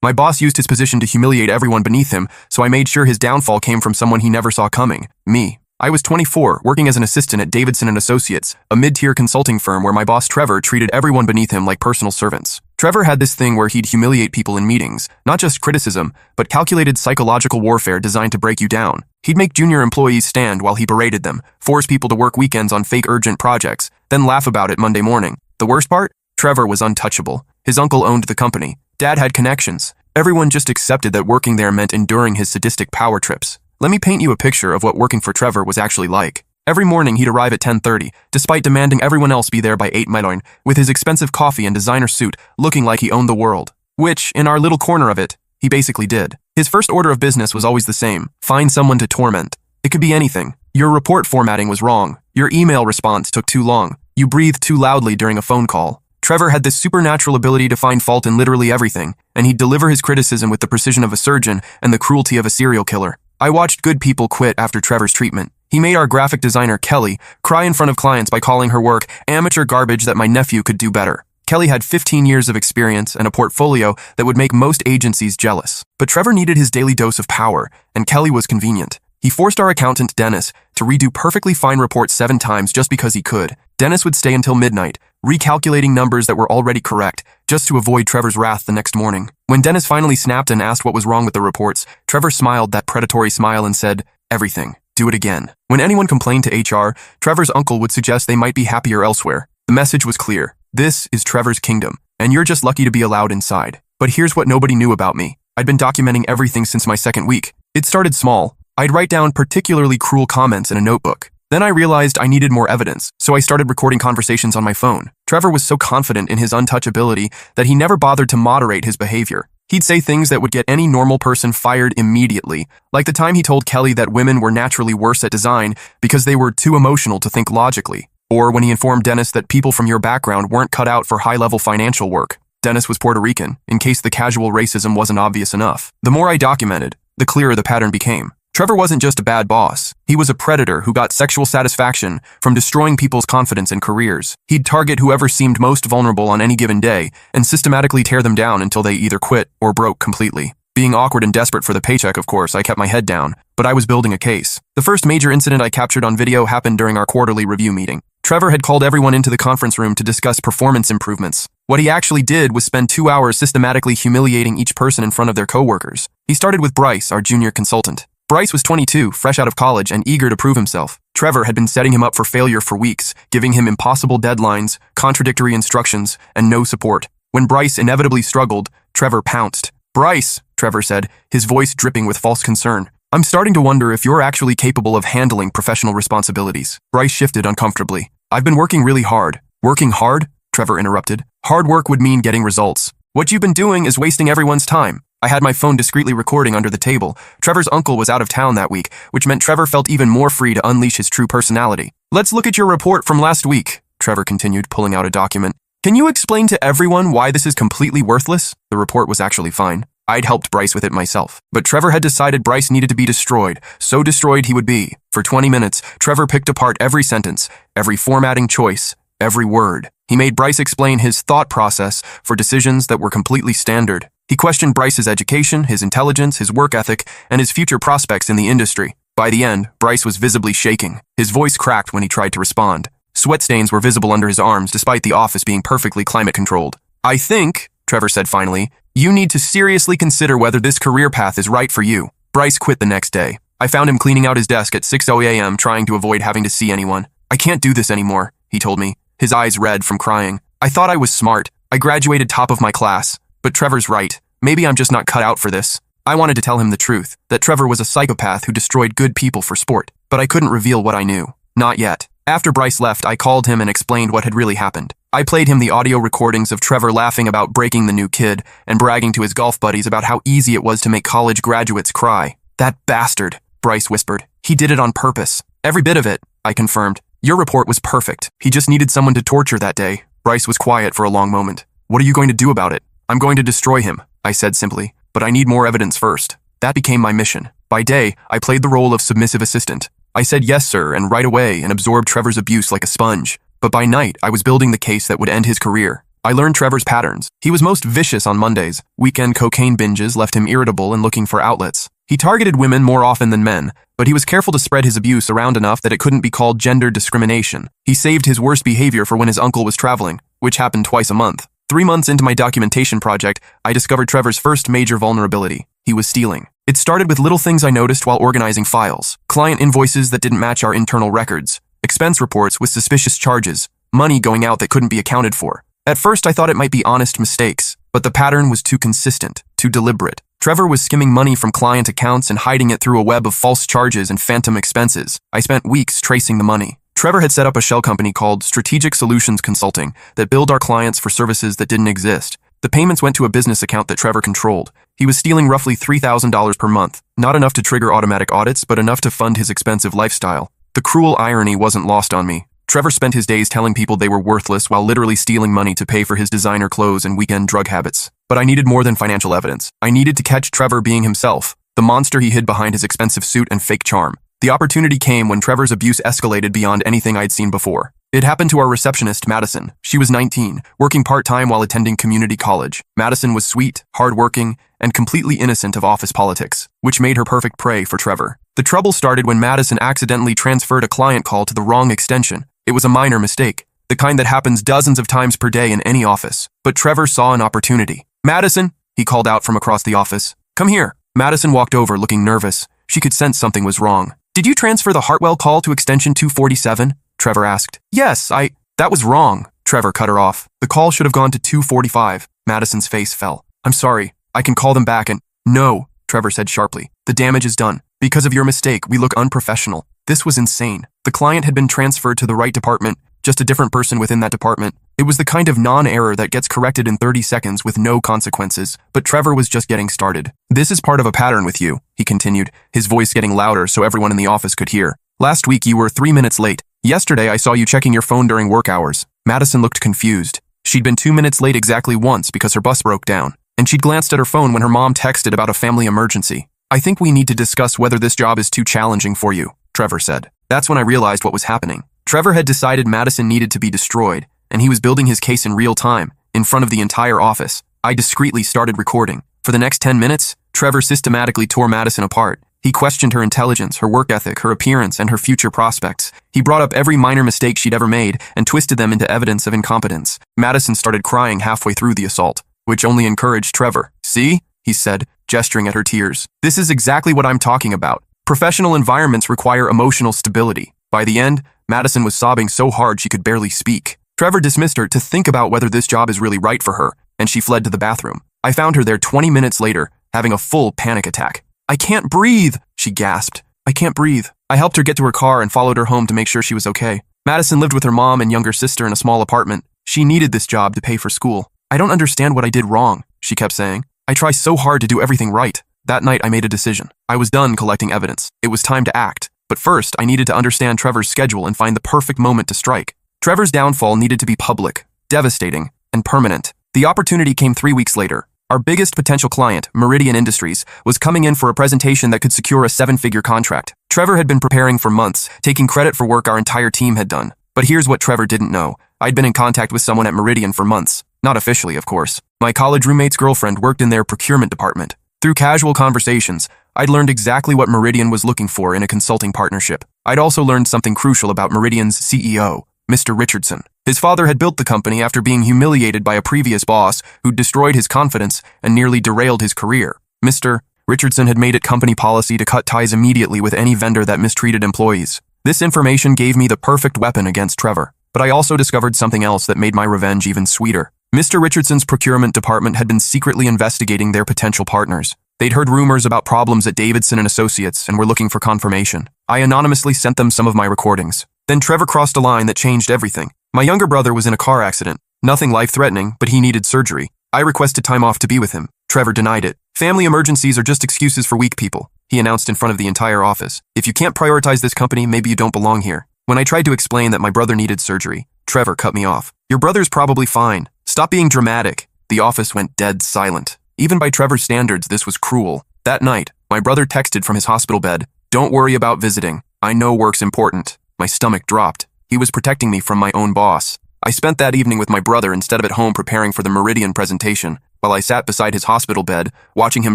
My boss used his position to humiliate everyone beneath him, so I made sure his downfall came from someone he never saw coming, me. I was 24, working as an assistant at Davidson & Associates, a mid-tier consulting firm where my boss Trevor treated everyone beneath him like personal servants. Trevor had this thing where he'd humiliate people in meetings, not just criticism, but calculated psychological warfare designed to break you down. He'd make junior employees stand while he berated them, force people to work weekends on fake urgent projects, then laugh about it Monday morning. The worst part? Trevor was untouchable. His uncle owned the company. Dad had connections. Everyone just accepted that working there meant enduring his sadistic power trips. Let me paint you a picture of what working for Trevor was actually like. Every morning he'd arrive at 10:30, despite demanding everyone else be there by 8 m, with his expensive coffee and designer suit, looking like he owned the world. Which, in our little corner of it, he basically did. His first order of business was always the same: find someone to torment. It could be anything. Your report formatting was wrong. Your email response took too long. You breathed too loudly during a phone call. Trevor had this supernatural ability to find fault in literally everything, and he'd deliver his criticism with the precision of a surgeon and the cruelty of a serial killer. I watched good people quit after Trevor's treatment. He made our graphic designer, Kelly, cry in front of clients by calling her work amateur garbage that my nephew could do better. Kelly had 15 years of experience and a portfolio that would make most agencies jealous. But Trevor needed his daily dose of power, and Kelly was convenient. He forced our accountant, Dennis, to redo perfectly fine reports 7 times just because he could. Dennis would stay until midnight, recalculating numbers that were already correct, just to avoid Trevor's wrath the next morning. When Dennis finally snapped and asked what was wrong with the reports, Trevor smiled that predatory smile and said, "Everything. Do it again." When anyone complained to HR, Trevor's uncle would suggest they might be happier elsewhere. The message was clear. This is Trevor's kingdom, and you're just lucky to be allowed inside. But here's what nobody knew about me. I'd been documenting everything since my second week. It started small. I'd write down particularly cruel comments in a notebook. Then I realized I needed more evidence, so I started recording conversations on my phone. Trevor was so confident in his untouchability that he never bothered to moderate his behavior. He'd say things that would get any normal person fired immediately, like the time he told Kelly that women were naturally worse at design because they were too emotional to think logically, or when he informed Dennis that people from your background weren't cut out for high-level financial work. Dennis was Puerto Rican, in case the casual racism wasn't obvious enough. The more I documented, the clearer the pattern became. Trevor wasn't just a bad boss. He was a predator who got sexual satisfaction from destroying people's confidence and careers. He'd target whoever seemed most vulnerable on any given day and systematically tear them down until they either quit or broke completely. Being awkward and desperate for the paycheck, of course, I kept my head down, but I was building a case. The first major incident I captured on video happened during our quarterly review meeting. Trevor had called everyone into the conference room to discuss performance improvements. What he actually did was spend 2 hours systematically humiliating each person in front of their coworkers. He started with Bryce, our junior consultant. Bryce was 22, fresh out of college, and eager to prove himself. Trevor had been setting him up for failure for weeks, giving him impossible deadlines, contradictory instructions, and no support. When Bryce inevitably struggled, Trevor pounced. "Bryce," Trevor said, his voice dripping with false concern, "I'm starting to wonder if you're actually capable of handling professional responsibilities." Bryce shifted uncomfortably. "I've been working really hard." "Working hard?" Trevor interrupted. "Hard work would mean getting results. What you've been doing is wasting everyone's time." I had my phone discreetly recording under the table. Trevor's uncle was out of town that week, which meant Trevor felt even more free to unleash his true personality. "Let's look at your report from last week," Trevor continued, pulling out a document. "Can you explain to everyone why this is completely worthless?" The report was actually fine. I'd helped Bryce with it myself. But Trevor had decided Bryce needed to be destroyed. So destroyed he would be. For 20 minutes, Trevor picked apart every sentence, every formatting choice, every word. He made Bryce explain his thought process for decisions that were completely standard. He questioned Bryce's education, his intelligence, his work ethic, and his future prospects in the industry. By the end, Bryce was visibly shaking. His voice cracked when he tried to respond. Sweat stains were visible under his arms despite the office being perfectly climate-controlled. "I think," Trevor said finally, "you need to seriously consider whether this career path is right for you." Bryce quit the next day. I found him cleaning out his desk at 6:00 a.m. trying to avoid having to see anyone. "I can't do this anymore," he told me, his eyes red from crying. "I thought I was smart. I graduated top of my class. But Trevor's right. Maybe I'm just not cut out for this." I wanted to tell him the truth, that Trevor was a psychopath who destroyed good people for sport, but I couldn't reveal what I knew. Not yet. After Bryce left, I called him and explained what had really happened. I played him the audio recordings of Trevor laughing about breaking the new kid and bragging to his golf buddies about how easy it was to make college graduates cry. "That bastard," Bryce whispered. "He did it on purpose." "Every bit of it," I confirmed. "Your report was perfect. He just needed someone to torture that day." Bryce was quiet for a long moment. "What are you going to do about it?" "I'm going to destroy him," I said simply, "but I need more evidence first." That became my mission. By day, I played the role of submissive assistant. I said yes, sir, and right away and absorbed Trevor's abuse like a sponge. But by night, I was building the case that would end his career. I learned Trevor's patterns. He was most vicious on Mondays. Weekend cocaine binges left him irritable and looking for outlets. He targeted women more often than men, but he was careful to spread his abuse around enough that it couldn't be called gender discrimination. He saved his worst behavior for when his uncle was traveling, which happened twice a month. 3 months into my documentation project, I discovered Trevor's first major vulnerability. He was stealing. It started with little things I noticed while organizing files. Client invoices that didn't match our internal records. Expense reports with suspicious charges. Money going out that couldn't be accounted for. At first, I thought it might be honest mistakes, but the pattern was too consistent, too deliberate. Trevor was skimming money from client accounts and hiding it through a web of false charges and phantom expenses. I spent weeks tracing the money. Trevor had set up a shell company called Strategic Solutions Consulting that billed our clients for services that didn't exist. The payments went to a business account that Trevor controlled. He was stealing roughly $3,000 per month, not enough to trigger automatic audits, but enough to fund his expensive lifestyle. The cruel irony wasn't lost on me. Trevor spent his days telling people they were worthless while literally stealing money to pay for his designer clothes and weekend drug habits. But I needed more than financial evidence. I needed to catch Trevor being himself, the monster he hid behind his expensive suit and fake charm. The opportunity came when Trevor's abuse escalated beyond anything I'd seen before. It happened to our receptionist, Madison. She was 19, working part-time while attending community college. Madison was sweet, hardworking, and completely innocent of office politics, which made her perfect prey for Trevor. The trouble started when Madison accidentally transferred a client call to the wrong extension. It was a minor mistake, the kind that happens dozens of times per day in any office. But Trevor saw an opportunity. "Madison," he called out from across the office. "Come here." Madison walked over, looking nervous. She could sense something was wrong. "Did you transfer the Hartwell call to extension 247? Trevor asked. "Yes, That was wrong." Trevor cut her off. "The call should have gone to 245. Madison's face fell. "I'm sorry. I can call them back and—" "No," Trevor said sharply. "The damage is done. Because of your mistake, we look unprofessional." This was insane. The client had been transferred to the right department, just a different person within that department. It was the kind of non-error that gets corrected in 30 seconds with no consequences, but Trevor was just getting started. "This is part of a pattern with you," he continued, his voice getting louder so everyone in the office could hear. "Last week you were 3 minutes late. Yesterday I saw you checking your phone during work hours." Madison looked confused. She'd been 2 minutes late exactly once because her bus broke down, and she'd glanced at her phone when her mom texted about a family emergency. "I think we need to discuss whether this job is too challenging for you," Trevor said. That's when I realized what was happening. Trevor had decided Madison needed to be destroyed, and he was building his case in real time, in front of the entire office. I discreetly started recording. For the next 10 minutes, Trevor systematically tore Madison apart. He questioned her intelligence, her work ethic, her appearance, and her future prospects. He brought up every minor mistake she'd ever made and twisted them into evidence of incompetence. Madison started crying halfway through the assault, which only encouraged Trevor. "See?" he said, gesturing at her tears. "This is exactly what I'm talking about. Professional environments require emotional stability." By the end, Madison was sobbing so hard she could barely speak. Trevor dismissed her to think about whether this job is really right for her, and she fled to the bathroom. I found her there 20 minutes later, having a full panic attack. "I can't breathe," she gasped. "I can't breathe." I helped her get to her car and followed her home to make sure she was okay. Madison lived with her mom and younger sister in a small apartment. She needed this job to pay for school. "I don't understand what I did wrong," she kept saying. "I try so hard to do everything right." That night, I made a decision. I was done collecting evidence. It was time to act. But first, I needed to understand Trevor's schedule and find the perfect moment to strike. Trevor's downfall needed to be public, devastating, and permanent. The opportunity came 3 weeks later. Our biggest potential client, Meridian Industries, was coming in for a presentation that could secure a 7-figure contract. Trevor had been preparing for months, taking credit for work our entire team had done. But here's what Trevor didn't know. I'd been in contact with someone at Meridian for months. Not officially, of course. My college roommate's girlfriend worked in their procurement department. Through casual conversations, I'd learned exactly what Meridian was looking for in a consulting partnership. I'd also learned something crucial about Meridian's CEO, Mr. Richardson. His father had built the company after being humiliated by a previous boss who'd destroyed his confidence and nearly derailed his career. Mr. Richardson had made it company policy to cut ties immediately with any vendor that mistreated employees. This information gave me the perfect weapon against Trevor. But I also discovered something else that made my revenge even sweeter. Mr. Richardson's procurement department had been secretly investigating their potential partners. They'd heard rumors about problems at Davidson and Associates and were looking for confirmation. I anonymously sent them some of my recordings. Then Trevor crossed a line that changed everything. My younger brother was in a car accident. Nothing life-threatening, but he needed surgery. I requested time off to be with him. Trevor denied it. "Family emergencies are just excuses for weak people," he announced in front of the entire office. "If you can't prioritize this company, maybe you don't belong here." When I tried to explain that my brother needed surgery, Trevor cut me off. "Your brother's probably fine. Stop being dramatic." The office went dead silent. Even by Trevor's standards, this was cruel. That night, my brother texted from his hospital bed, "Don't worry about visiting. I know work's important." My stomach dropped. He was protecting me from my own boss. I spent that evening with my brother instead of at home preparing for the Meridian presentation. While I sat beside his hospital bed, watching him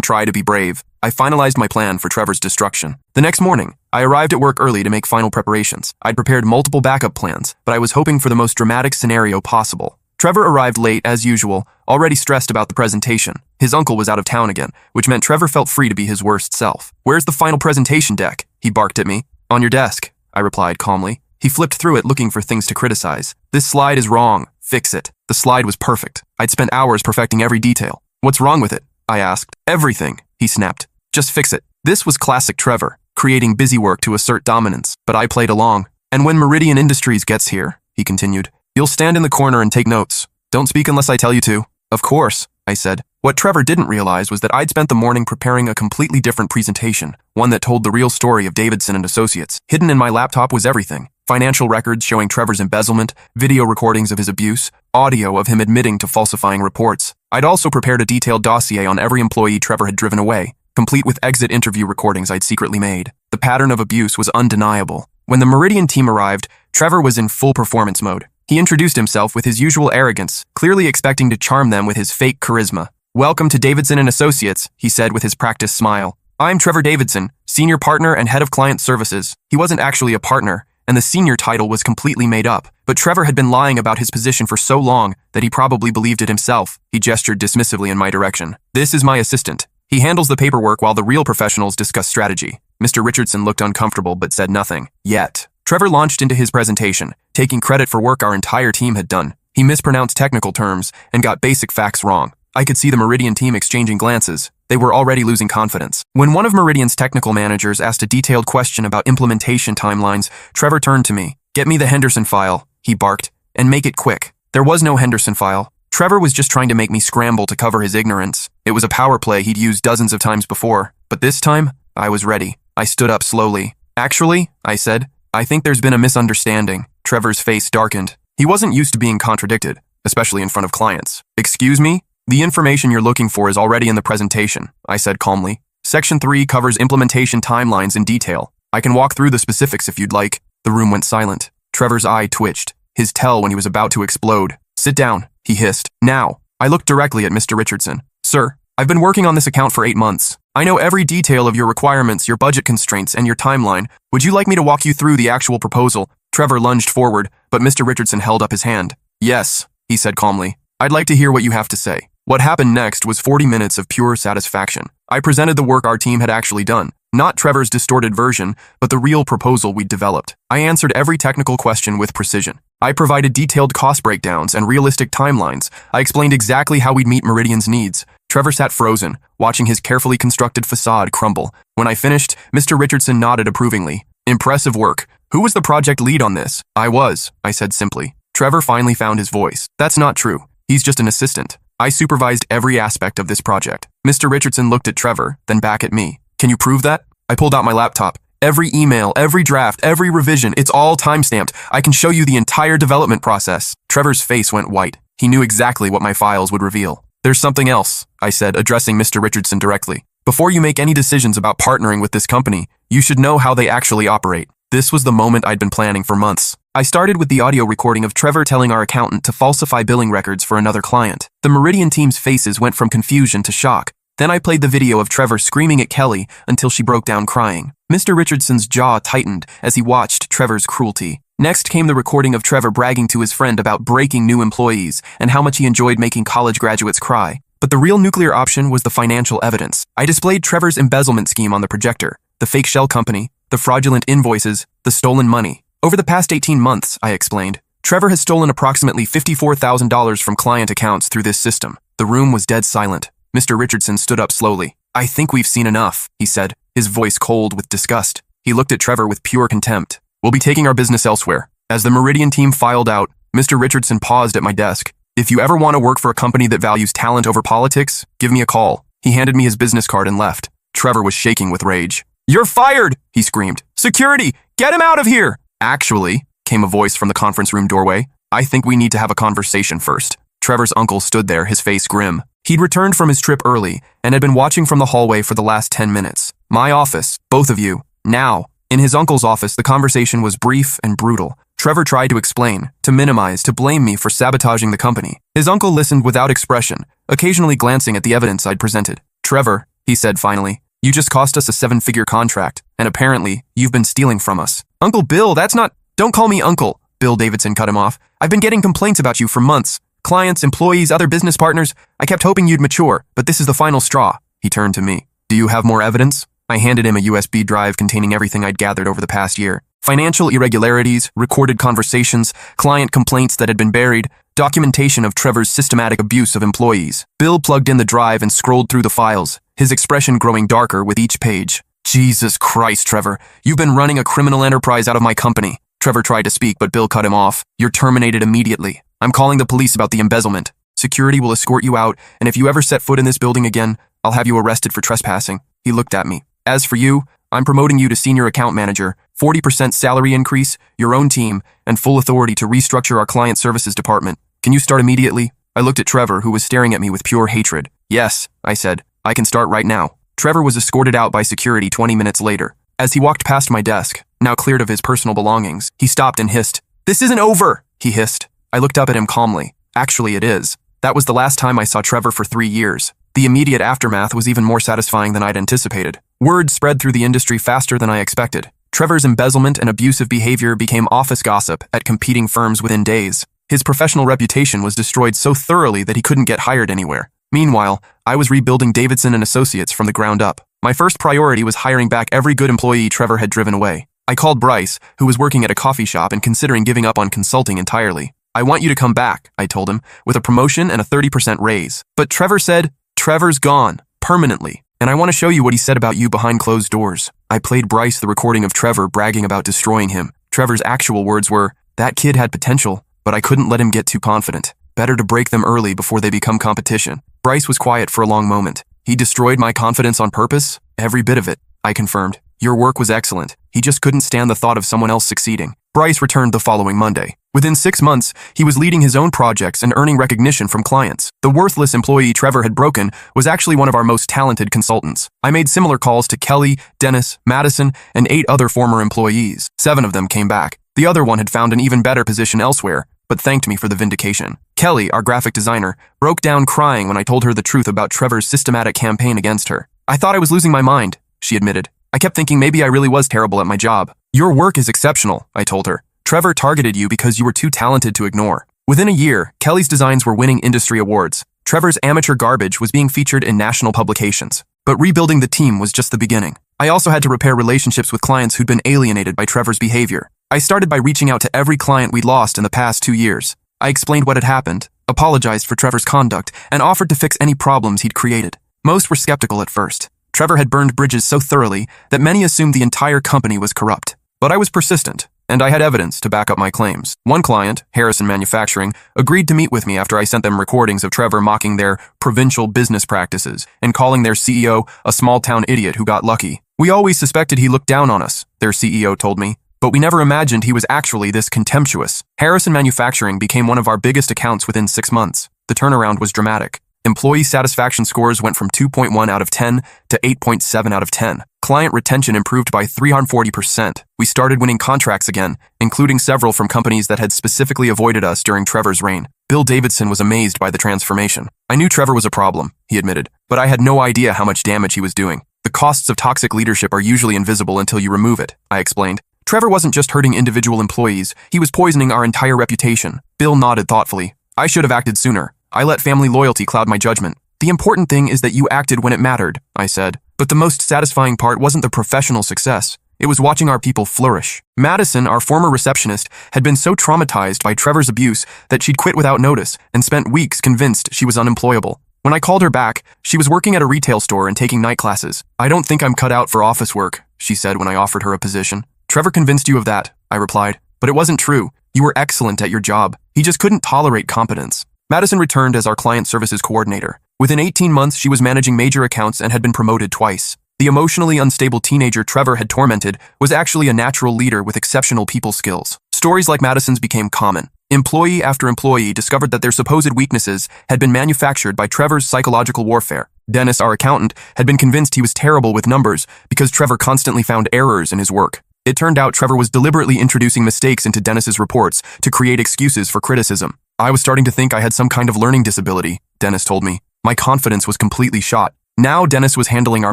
try to be brave, I finalized my plan for Trevor's destruction. The next morning, I arrived at work early to make final preparations. I'd prepared multiple backup plans, but I was hoping for the most dramatic scenario possible. Trevor arrived late, as usual, already stressed about the presentation. His uncle was out of town again, which meant Trevor felt free to be his worst self. "Where's the final presentation deck?" he barked at me. "On your desk," I replied calmly. He flipped through it looking for things to criticize. "This slide is wrong. Fix it." The slide was perfect. I'd spent hours perfecting every detail. "What's wrong with it?" I asked. "Everything," he snapped. "Just fix it." This was classic Trevor, creating busy work to assert dominance, but I played along. "And when Meridian Industries gets here," he continued, "you'll stand in the corner and take notes. Don't speak unless I tell you to." "Of course," I said. What Trevor didn't realize was that I'd spent the morning preparing a completely different presentation, one that told the real story of Davidson and Associates. Hidden in my laptop was everything. Financial records showing Trevor's embezzlement, video recordings of his abuse, audio of him admitting to falsifying reports. I'd also prepared a detailed dossier on every employee Trevor had driven away, complete with exit interview recordings I'd secretly made. The pattern of abuse was undeniable. When the Meridian team arrived, Trevor was in full performance mode. He introduced himself with his usual arrogance, clearly expecting to charm them with his fake charisma. "Welcome to Davidson and Associates," he said with his practiced smile. "I'm Trevor Davidson, senior partner and head of client services." He wasn't actually a partner, and the senior title was completely made up, but Trevor had been lying about his position for so long that he probably believed it himself. He gestured dismissively in my direction. "This is my assistant. He handles the paperwork while the real professionals discuss strategy." Mr. Richardson looked uncomfortable but said nothing. Yet, Trevor launched into his presentation, taking credit for work our entire team had done. He mispronounced technical terms and got basic facts wrong. I could see the Meridian team exchanging glances. They were already losing confidence. When one of Meridian's technical managers asked a detailed question about implementation timelines, Trevor turned to me. "Get me the Henderson file," he barked, "and make it quick." There was no Henderson file. Trevor was just trying to make me scramble to cover his ignorance. It was a power play he'd used dozens of times before, but this time, I was ready. I stood up slowly. "Actually," I said, "I think there's been a misunderstanding." Trevor's face darkened. He wasn't used to being contradicted, especially in front of clients. "Excuse me? The information you're looking for is already in the presentation," I said calmly. "Section 3 covers implementation timelines in detail. I can walk through the specifics if you'd like." The room went silent. Trevor's eye twitched, his tell when he was about to explode. "Sit down," he hissed. "Now." I looked directly at Mr. Richardson. "Sir, I've been working on this account for 8 months. I know every detail of your requirements, your budget constraints, and your timeline. Would you like me to walk you through the actual proposal?" Trevor lunged forward, but Mr. Richardson held up his hand. "Yes," he said calmly. "I'd like to hear what you have to say." What happened next was 40 minutes of pure satisfaction. I presented the work our team had actually done, not Trevor's distorted version, but the real proposal we'd developed. I answered every technical question with precision. I provided detailed cost breakdowns and realistic timelines. I explained exactly how we'd meet Meridian's needs. Trevor sat frozen, watching his carefully constructed facade crumble. When I finished, Mr. Richardson nodded approvingly. "Impressive work. Who was the project lead on this?" "I was," I said simply. Trevor finally found his voice. "That's not true. He's just an assistant. I supervised every aspect of this project." Mr. Richardson looked at Trevor, then back at me. "Can you prove that?" I pulled out my laptop. "Every email, every draft, every revision, it's all timestamped. I can show you the entire development process." Trevor's face went white. He knew exactly what my files would reveal. "There's something else," I said, addressing Mr. Richardson directly. "Before you make any decisions about partnering with this company, you should know how they actually operate." This was the moment I'd been planning for months. I started with the audio recording of Trevor telling our accountant to falsify billing records for another client. The Meridian team's faces went from confusion to shock. Then I played the video of Trevor screaming at Kelly until she broke down crying. Mr. Richardson's jaw tightened as he watched Trevor's cruelty. Next came the recording of Trevor bragging to his friend about breaking new employees and how much he enjoyed making college graduates cry. But the real nuclear option was the financial evidence. I displayed Trevor's embezzlement scheme on the projector, the fake shell company, the fraudulent invoices, the stolen money. Over the past 18 months, I explained, Trevor has stolen approximately $54,000 from client accounts through this system. The room was dead silent. Mr. Richardson stood up slowly. "I think we've seen enough," he said, his voice cold with disgust. He looked at Trevor with pure contempt. "We'll be taking our business elsewhere." As the Meridian team filed out, Mr. Richardson paused at my desk. "If you ever want to work for a company that values talent over politics, give me a call." He handed me his business card and left. Trevor was shaking with rage. "You're fired!" he screamed. "Security! Get him out of here!" "Actually," came a voice from the conference room doorway, "I think we need to have a conversation first." Trevor's uncle stood there, his face grim. He'd returned from his trip early and had been watching from the hallway for the last 10 minutes. "My office, both of you, now." In his uncle's office, the conversation was brief and brutal. Trevor tried to explain, to minimize, to blame me for sabotaging the company. His uncle listened without expression, occasionally glancing at the evidence I'd presented. Trevor, he said finally, you just cost us a 7-figure contract, and apparently, you've been stealing from us. Uncle Bill, that's not— Don't call me uncle, Bill Davidson cut him off. I've been getting complaints about you for months. Clients, employees, other business partners. I kept hoping you'd mature, but this is the final straw. He turned to me. Do you have more evidence? I handed him a USB drive containing everything I'd gathered over the past year. Financial irregularities, recorded conversations, client complaints that had been buried, documentation of Trevor's systematic abuse of employees. Bill plugged in the drive and scrolled through the files, his expression growing darker with each page. Jesus Christ, Trevor, you've been running a criminal enterprise out of my company. Trevor tried to speak, but Bill cut him off. You're terminated immediately. I'm calling the police about the embezzlement. Security will escort you out, and if you ever set foot in this building again, I'll have you arrested for trespassing. He looked at me. As for you, I'm promoting you to senior account manager, 40% salary increase, your own team, and full authority to restructure our client services department. Can you start immediately? I looked at Trevor, who was staring at me with pure hatred. Yes, I said. I can start right now. Trevor was escorted out by security 20 minutes later. As he walked past my desk, now cleared of his personal belongings, he stopped and hissed. This isn't over, he hissed. I looked up at him calmly. Actually, it is. That was the last time I saw Trevor for 3 years. The immediate aftermath was even more satisfying than I'd anticipated. Word spread through the industry faster than I expected. Trevor's embezzlement and abusive behavior became office gossip at competing firms within days. His professional reputation was destroyed so thoroughly that he couldn't get hired anywhere. Meanwhile, I was rebuilding Davidson and Associates from the ground up. My first priority was hiring back every good employee Trevor had driven away. I called Bryce, who was working at a coffee shop and considering giving up on consulting entirely. I want you to come back, I told him, with a promotion and a 30% raise. But Trevor said, Trevor's gone, permanently, and I want to show you what he said about you behind closed doors. I played Bryce the recording of Trevor bragging about destroying him. Trevor's actual words were, that kid had potential, but I couldn't let him get too confident. Better to break them early before they become competition. Bryce was quiet for a long moment. He destroyed my confidence on purpose? Every bit of it, I confirmed. Your work was excellent. He just couldn't stand the thought of someone else succeeding. Bryce returned the following Monday. Within 6 months, he was leading his own projects and earning recognition from clients. The worthless employee Trevor had broken was actually one of our most talented consultants. I made similar calls to Kelly, Dennis, Madison, and 8 other former employees. 7 of them came back. The other one had found an even better position elsewhere, but thanked me for the vindication. Kelly, our graphic designer, broke down crying when I told her the truth about Trevor's systematic campaign against her. I thought I was losing my mind, she admitted. I kept thinking maybe I really was terrible at my job. Your work is exceptional, I told her. Trevor targeted you because you were too talented to ignore. Within a year, Kelly's designs were winning industry awards. Trevor's amateur garbage was being featured in national publications. But rebuilding the team was just the beginning. I also had to repair relationships with clients who'd been alienated by Trevor's behavior. I started by reaching out to every client we'd lost in the past 2 years. I explained what had happened, apologized for Trevor's conduct, and offered to fix any problems he'd created. Most were skeptical at first. Trevor had burned bridges so thoroughly that many assumed the entire company was corrupt. But I was persistent, and I had evidence to back up my claims. One client, Harrison Manufacturing, agreed to meet with me after I sent them recordings of Trevor mocking their provincial business practices and calling their CEO a small-town idiot who got lucky. We always suspected he looked down on us, their CEO told me, but we never imagined he was actually this contemptuous. Harrison Manufacturing became one of our biggest accounts within 6 months. The turnaround was dramatic. Employee satisfaction scores went from 2.1 out of 10 to 8.7 out of 10. Client retention improved by 340%. We started winning contracts again, including several from companies that had specifically avoided us during Trevor's reign. Bill Davidson was amazed by the transformation. I knew Trevor was a problem, he admitted, but I had no idea how much damage he was doing. The costs of toxic leadership are usually invisible until you remove it, I explained. Trevor wasn't just hurting individual employees, he was poisoning our entire reputation. Bill nodded thoughtfully. I should have acted sooner. I let family loyalty cloud my judgment. The important thing is that you acted when it mattered, I said. But the most satisfying part wasn't the professional success. It was watching our people flourish. Madison, our former receptionist, had been so traumatized by Trevor's abuse that she'd quit without notice and spent weeks convinced she was unemployable. When I called her back, she was working at a retail store and taking night classes. I don't think I'm cut out for office work, she said when I offered her a position. Trevor convinced you of that, I replied. But it wasn't true. You were excellent at your job. He just couldn't tolerate competence. Madison returned as our client services coordinator. Within 18 months, she was managing major accounts and had been promoted twice. The emotionally unstable teenager Trevor had tormented was actually a natural leader with exceptional people skills. Stories like Madison's became common. Employee after employee discovered that their supposed weaknesses had been manufactured by Trevor's psychological warfare. Dennis, our accountant, had been convinced he was terrible with numbers because Trevor constantly found errors in his work. It turned out Trevor was deliberately introducing mistakes into Dennis's reports to create excuses for criticism. I was starting to think I had some kind of learning disability, Dennis told me. My confidence was completely shot. Now Dennis was handling our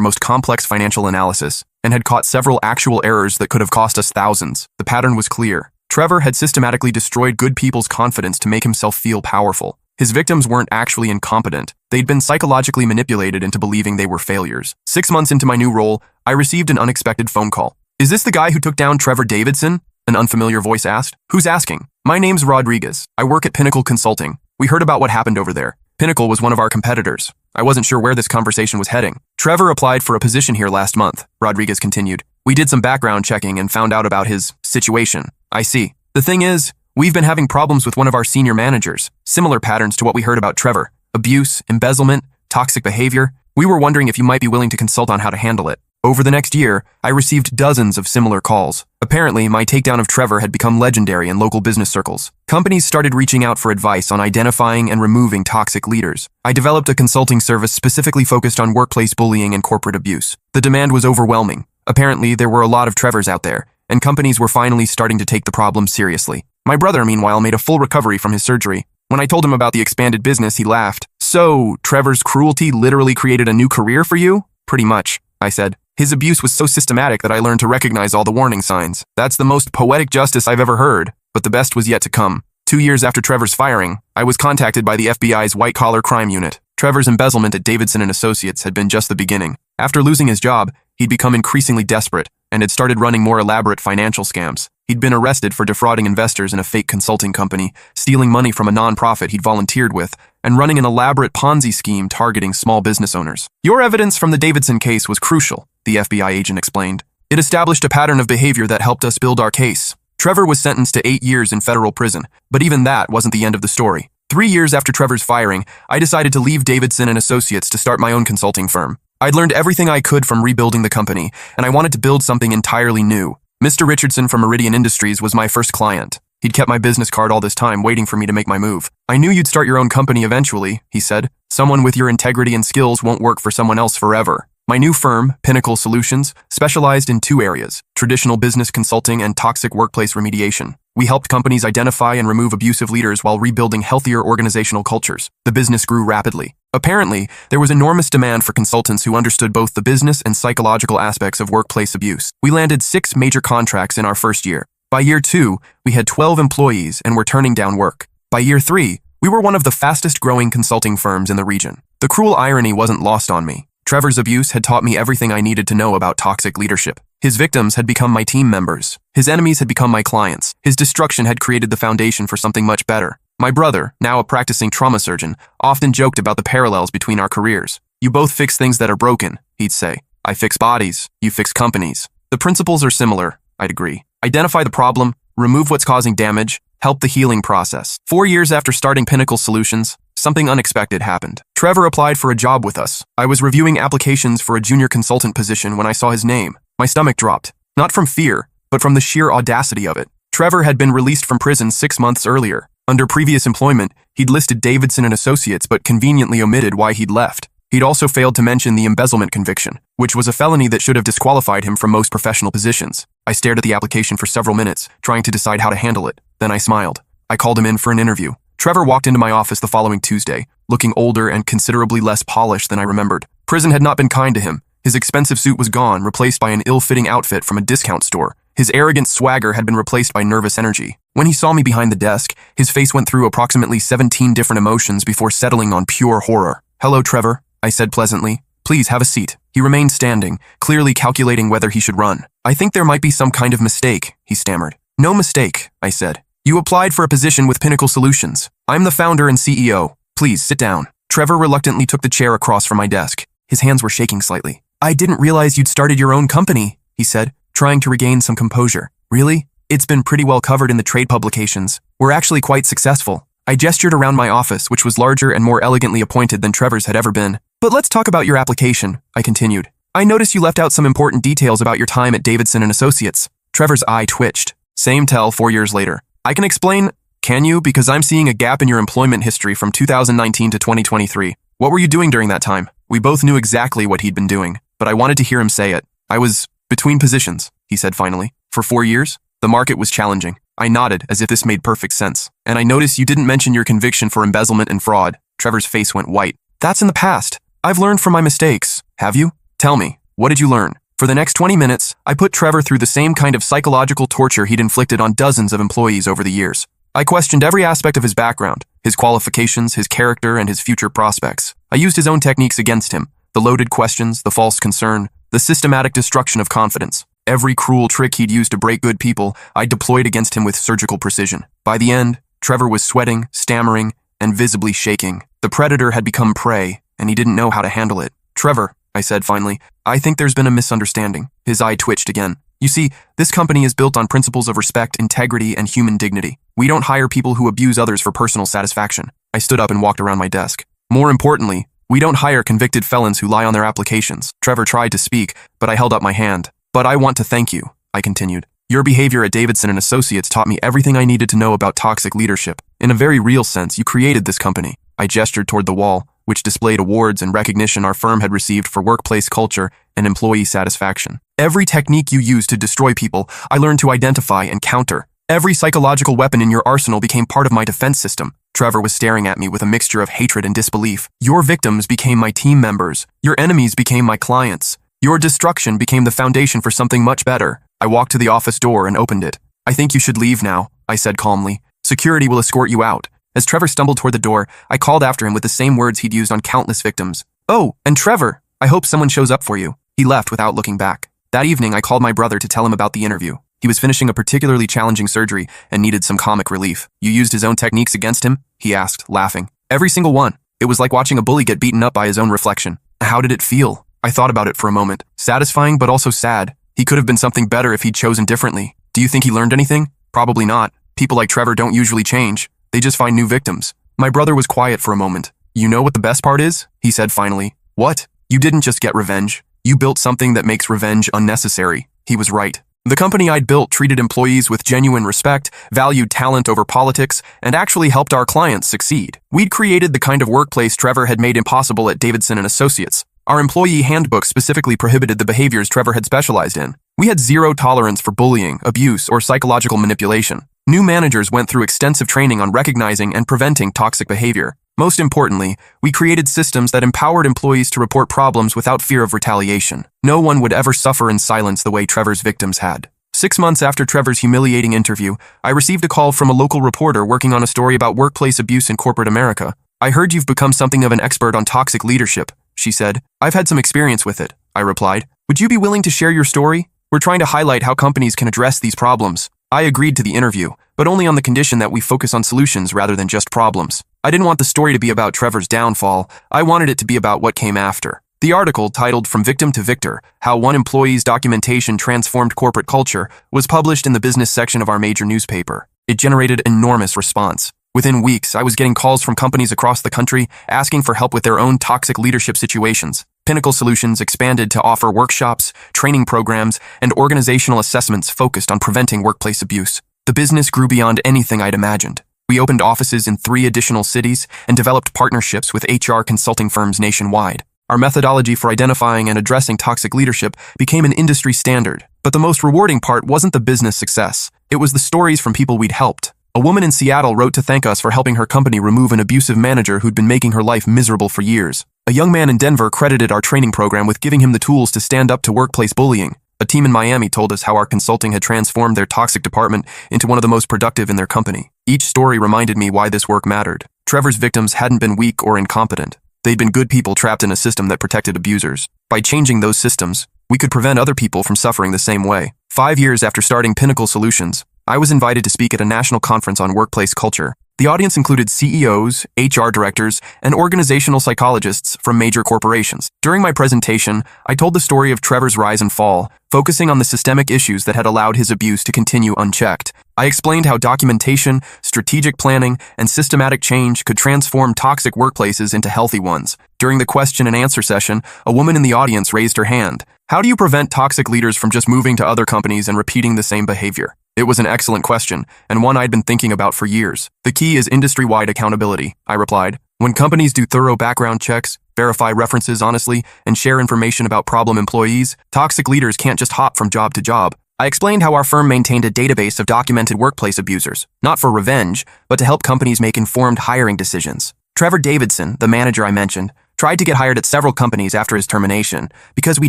most complex financial analysis and had caught several actual errors that could have cost us thousands. The pattern was clear. Trevor had systematically destroyed good people's confidence to make himself feel powerful. His victims weren't actually incompetent. They'd been psychologically manipulated into believing they were failures. 6 months into my new role, I received an unexpected phone call. "Is this the guy who took down Trevor Davidson?" An unfamiliar voice asked. "Who's asking?" "My name's Rodriguez. I work at Pinnacle Consulting. We heard about what happened over there. Pinnacle was one of our competitors." I wasn't sure where this conversation was heading. "Trevor applied for a position here last month," Rodriguez continued. "We did some background checking and found out about his situation." "I see. The thing is, we've been having problems with one of our senior managers. Similar patterns to what we heard about Trevor. Abuse, embezzlement, toxic behavior. We were wondering if you might be willing to consult on how to handle it." Over the next year, I received dozens of similar calls. Apparently, my takedown of Trevor had become legendary in local business circles. Companies started reaching out for advice on identifying and removing toxic leaders. I developed a consulting service specifically focused on workplace bullying and corporate abuse. The demand was overwhelming. Apparently, there were a lot of Trevors out there, and companies were finally starting to take the problem seriously. My brother, meanwhile, made a full recovery from his surgery. When I told him about the expanded business, he laughed. "So, Trevor's cruelty literally created a new career for you?" "Pretty much," I said. "His abuse was so systematic that I learned to recognize all the warning signs. That's the most poetic justice I've ever heard, but the best was yet to come. 2 years after Trevor's firing, I was contacted by the FBI's white-collar crime unit. Trevor's embezzlement at Davidson and Associates had been just the beginning. After losing his job, he'd become increasingly desperate and had started running more elaborate financial scams. He'd been arrested for defrauding investors in a fake consulting company, stealing money from a nonprofit he'd volunteered with, and running an elaborate Ponzi scheme targeting small business owners. "Your evidence from the Davidson case was crucial," the FBI agent explained. "It established a pattern of behavior that helped us build our case." Trevor was sentenced to 8 years in federal prison, but even that wasn't the end of the story. 3 years after Trevor's firing, I decided to leave Davidson and Associates to start my own consulting firm. I'd learned everything I could from rebuilding the company, and I wanted to build something entirely new. Mr. Richardson from Meridian Industries was my first client. He'd kept my business card all this time, waiting for me to make my move. "I knew you'd start your own company eventually," he said. "Someone with your integrity and skills won't work for someone else forever." My new firm, Pinnacle Solutions, specialized in 2 areas: traditional business consulting and toxic workplace remediation. We helped companies identify and remove abusive leaders while rebuilding healthier organizational cultures. The business grew rapidly. Apparently, there was enormous demand for consultants who understood both the business and psychological aspects of workplace abuse. We landed 6 major contracts in our first year. By year 2, we had 12 employees and were turning down work. By year 3, we were one of the fastest-growing consulting firms in the region. The cruel irony wasn't lost on me. Trevor's abuse had taught me everything I needed to know about toxic leadership. His victims had become my team members. His enemies had become my clients. His destruction had created the foundation for something much better. My brother, now a practicing trauma surgeon, often joked about the parallels between our careers. "You both fix things that are broken," he'd say. "I fix bodies, you fix companies." The principles are similar, I'd agree. Identify the problem, remove what's causing damage, help the healing process. 4 years after starting Pinnacle Solutions, something unexpected happened. Trevor applied for a job with us. I was reviewing applications for a junior consultant position when I saw his name. My stomach dropped, not from fear, but from the sheer audacity of it. Trevor had been released from prison 6 months earlier. Under previous employment, he'd listed Davidson and Associates but conveniently omitted why he'd left. He'd also failed to mention the embezzlement conviction, which was a felony that should have disqualified him from most professional positions. I stared at the application for several minutes, trying to decide how to handle it. Then I smiled. I called him in for an interview. Trevor walked into my office the following Tuesday, looking older and considerably less polished than I remembered. Prison had not been kind to him. His expensive suit was gone, replaced by an ill-fitting outfit from a discount store. His arrogant swagger had been replaced by nervous energy. When he saw me behind the desk, his face went through approximately 17 different emotions before settling on pure horror. "Hello, Trevor," I said pleasantly. "Please have a seat." He remained standing, clearly calculating whether he should run. "I think there might be some kind of mistake," he stammered. "No mistake," I said. "You applied for a position with Pinnacle Solutions. I'm the founder and CEO. Please sit down." Trevor reluctantly took the chair across from my desk. His hands were shaking slightly. "I didn't realize you'd started your own company," he said, trying to regain some composure. "Really? It's been pretty well covered in the trade publications. We're actually quite successful." I gestured around my office, which was larger and more elegantly appointed than Trevor's had ever been. "But let's talk about your application," I continued. "I notice you left out some important details about your time at Davidson and Associates." Trevor's eye twitched. "Same tell 4 years later." "I can explain." "Can you? Because I'm seeing a gap in your employment history from 2019 to 2023. What were you doing during that time?" We both knew exactly what he'd been doing, but I wanted to hear him say it. "I was between positions," he said finally. For 4 years? The market was challenging. I nodded, as if this made perfect sense. And I noticed you didn't mention your conviction for embezzlement and fraud. Trevor's face went white. That's in the past. I've learned from my mistakes. Have you? Tell me, what did you learn? For the next 20 minutes, I put Trevor through the same kind of psychological torture he'd inflicted on dozens of employees over the years. I questioned every aspect of his background, his qualifications, his character, and his future prospects. I used his own techniques against him, the loaded questions, the false concern, the systematic destruction of confidence. Every cruel trick he'd used to break good people, I deployed against him with surgical precision. By the end, Trevor was sweating, stammering, and visibly shaking. The predator had become prey, and he didn't know how to handle it. Trevor, I said finally, I think there's been a misunderstanding. His eye twitched again. You see, this company is built on principles of respect, integrity, and human dignity. We don't hire people who abuse others for personal satisfaction. I stood up and walked around my desk. More importantly, we don't hire convicted felons who lie on their applications. Trevor tried to speak, but I held up my hand. But I want to thank you, I continued. Your behavior at Davidson and Associates taught me everything I needed to know about toxic leadership. In a very real sense, you created this company. I gestured toward the wall, which displayed awards and recognition our firm had received for workplace culture and employee satisfaction. Every technique you used to destroy people, I learned to identify and counter. Every psychological weapon in your arsenal became part of my defense system. Trevor was staring at me with a mixture of hatred and disbelief. Your victims became my team members. Your enemies became my clients. Your destruction became the foundation for something much better. I walked to the office door and opened it. I think you should leave now, I said calmly. Security will escort you out. As Trevor stumbled toward the door, I called after him with the same words he'd used on countless victims. Oh, and Trevor, I hope someone shows up for you. He left without looking back. That evening, I called my brother to tell him about the interview. He was finishing a particularly challenging surgery and needed some comic relief. You used his own techniques against him? He asked, laughing. Every single one. It was like watching a bully get beaten up by his own reflection. How did it feel? I thought about it for a moment. Satisfying, but also sad. He could have been something better if he'd chosen differently. Do you think he learned anything? Probably not. People like Trevor don't usually change. They just find new victims. My brother was quiet for a moment. You know what the best part is? He said finally. What? You didn't just get revenge. You built something that makes revenge unnecessary. He was right. The company I'd built treated employees with genuine respect, valued talent over politics, and actually helped our clients succeed. We'd created the kind of workplace Trevor had made impossible at Davidson and Associates. Our employee handbook specifically prohibited the behaviors Trevor had specialized in. We had zero tolerance for bullying, abuse, or psychological manipulation. New managers went through extensive training on recognizing and preventing toxic behavior. Most importantly, we created systems that empowered employees to report problems without fear of retaliation. No one would ever suffer in silence the way Trevor's victims had. 6 months after Trevor's humiliating interview, I received a call from a local reporter working on a story about workplace abuse in corporate America. I heard you've become something of an expert on toxic leadership, she said. I've had some experience with it, I replied. Would you be willing to share your story? We're trying to highlight how companies can address these problems. I agreed to the interview, but only on the condition that we focus on solutions rather than just problems. I didn't want the story to be about Trevor's downfall. I wanted it to be about what came after. The article, titled From Victim to Victor, How One Employee's Documentation Transformed Corporate Culture, was published in the business section of our major newspaper. It generated enormous response. Within weeks, I was getting calls from companies across the country asking for help with their own toxic leadership situations. Pinnacle Solutions expanded to offer workshops, training programs, and organizational assessments focused on preventing workplace abuse. The business grew beyond anything I'd imagined. We opened offices in 3 additional cities and developed partnerships with HR consulting firms nationwide. Our methodology for identifying and addressing toxic leadership became an industry standard. But the most rewarding part wasn't the business success. It was the stories from people we'd helped. A woman in Seattle wrote to thank us for helping her company remove an abusive manager who'd been making her life miserable for years. A young man in Denver credited our training program with giving him the tools to stand up to workplace bullying. A team in Miami told us how our consulting had transformed their toxic department into one of the most productive in their company. Each story reminded me why this work mattered. Trevor's victims hadn't been weak or incompetent. They'd been good people trapped in a system that protected abusers. By changing those systems, we could prevent other people from suffering the same way. 5 years after starting Pinnacle Solutions, I was invited to speak at a national conference on workplace culture. The audience included CEOs, HR directors, and organizational psychologists from major corporations. During my presentation, I told the story of Trevor's rise and fall, focusing on the systemic issues that had allowed his abuse to continue unchecked. I explained how documentation, strategic planning, and systematic change could transform toxic workplaces into healthy ones. During the question and answer session, a woman in the audience raised her hand. How do you prevent toxic leaders from just moving to other companies and repeating the same behavior? It was an excellent question, and one I'd been thinking about for years. The key is industry-wide accountability, I replied. When companies do thorough background checks, verify references honestly, and share information about problem employees, toxic leaders can't just hop from job to job. I explained how our firm maintained a database of documented workplace abusers, not for revenge, but to help companies make informed hiring decisions. Trevor Davidson, the manager I mentioned, tried to get hired at several companies after his termination. Because we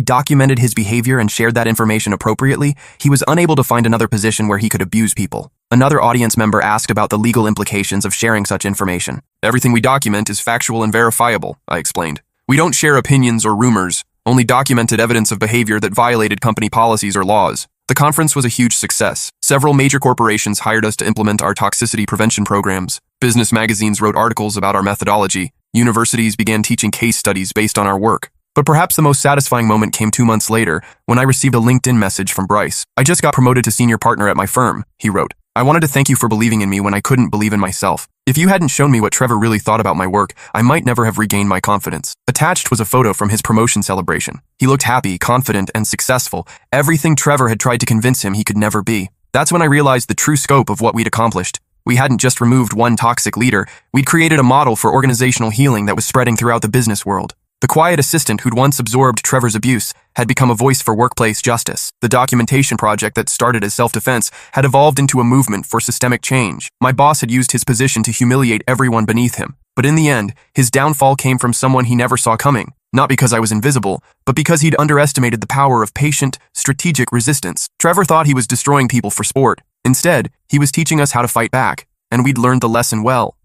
documented his behavior and shared that information appropriately, he was unable to find another position where he could abuse people. Another audience member asked about the legal implications of sharing such information. Everything we document is factual and verifiable, I explained. We don't share opinions or rumors, only documented evidence of behavior that violated company policies or laws. The conference was a huge success. Several major corporations hired us to implement our toxicity prevention programs. Business magazines wrote articles about our methodology. Universities began teaching case studies based on our work. But perhaps the most satisfying moment came 2 months later when I received a LinkedIn message from Bryce. I just got promoted to senior partner at my firm, he wrote. I wanted to thank you for believing in me when I couldn't believe in myself. If you hadn't shown me what Trevor really thought about my work, I might never have regained my confidence. Attached was a photo from his promotion celebration. He looked happy, confident, and successful. Everything Trevor had tried to convince him he could never be. That's when I realized the true scope of what we'd accomplished. We hadn't just removed one toxic leader, we'd created a model for organizational healing that was spreading throughout the business world. The quiet assistant who'd once absorbed Trevor's abuse had become a voice for workplace justice. The documentation project that started as self-defense had evolved into a movement for systemic change. My boss had used his position to humiliate everyone beneath him. But in the end, his downfall came from someone he never saw coming. Not because I was invisible, but because he'd underestimated the power of patient, strategic resistance. Trevor thought he was destroying people for sport. Instead, he was teaching us how to fight back, and we'd learned the lesson well.